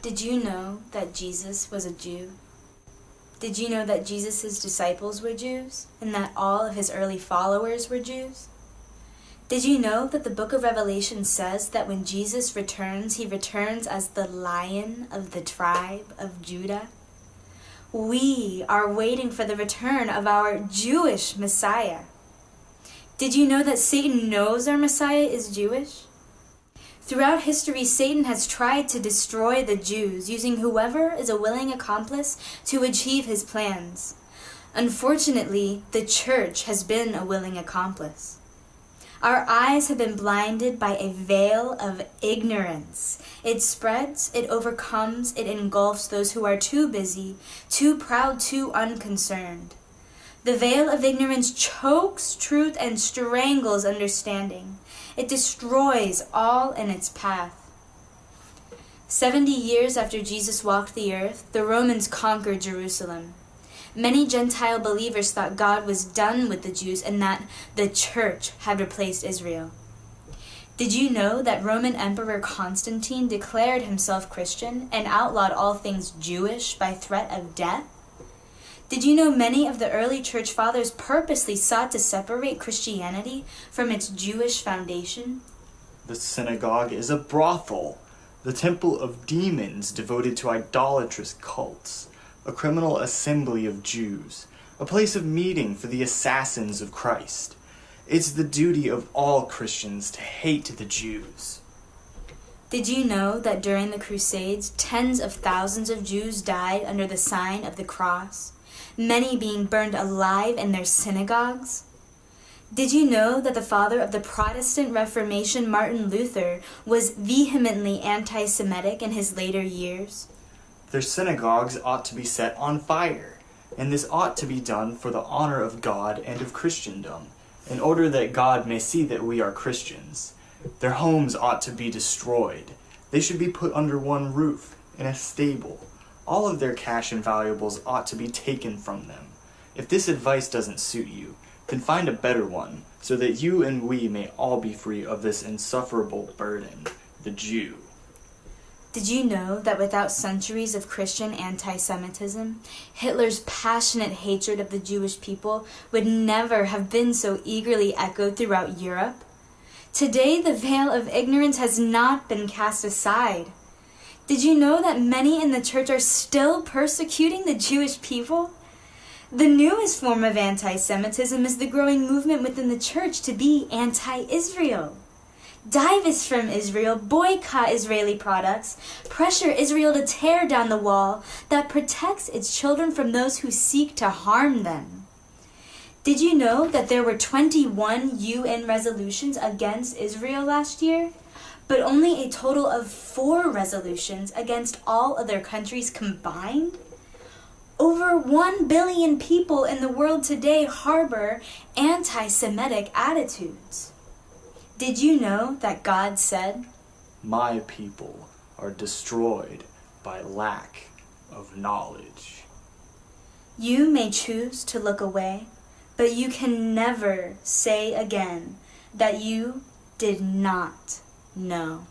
Did you know that Jesus was a Jew? Did you know that Jesus' disciples were Jews and that all of his early followers were Jews? Did you know that the book of Revelation says that when Jesus returns, he returns as the Lion of the tribe of Judah? We are waiting for the return of our Jewish Messiah. Did you know that Satan knows our Messiah is Jewish? Throughout history, Satan has tried to destroy the Jews, using whoever is a willing accomplice to achieve his plans. Unfortunately, the church has been a willing accomplice. Our eyes have been blinded by a veil of ignorance. It spreads, it overcomes, it engulfs those who are too busy, too proud, too unconcerned. The veil of ignorance chokes truth and strangles understanding. It destroys all in its path. 70 years after Jesus walked the earth, the Romans conquered Jerusalem. Many Gentile believers thought God was done with the Jews and that the church had replaced Israel. Did you know that Roman Emperor Constantine declared himself Christian and outlawed all things Jewish by threat of death? Did you know many of the early church fathers purposely sought to separate Christianity from its Jewish foundation? The synagogue is a brothel, the temple of demons devoted to idolatrous cults, a criminal assembly of Jews, a place of meeting for the assassins of Christ. It's the duty of all Christians to hate the Jews. Did you know that during the Crusades, tens of thousands of Jews died under the sign of the cross, many being burned alive in their synagogues? Did you know that the father of the Protestant Reformation, Martin Luther, was vehemently anti-Semitic in his later years? Their synagogues ought to be set on fire, and this ought to be done for the honor of God and of Christendom, in order that God may see that we are Christians. Their homes ought to be destroyed. They should be put under one roof, in a stable. All of their cash and valuables ought to be taken from them. If this advice doesn't suit you, then find a better one, so that you and we may all be free of this insufferable burden, the Jew. Did you know that without centuries of Christian anti-Semitism, Hitler's passionate hatred of the Jewish people would never have been so eagerly echoed throughout Europe? Today, the veil of ignorance has not been cast aside. Did you know that many in the church are still persecuting the Jewish people? The newest form of anti-Semitism is the growing movement within the church to be anti-Israel. Divest from Israel, boycott Israeli products, pressure Israel to tear down the wall that protects its children from those who seek to harm them. Did you know that there were 21 UN resolutions against Israel last year, but only a total of 4 resolutions against all other countries combined? Over 1 billion people in the world today harbor anti-Semitic attitudes. Did you know that God said, "My people are destroyed by lack of knowledge"? You may choose to look away, but you can never say again that you did not know.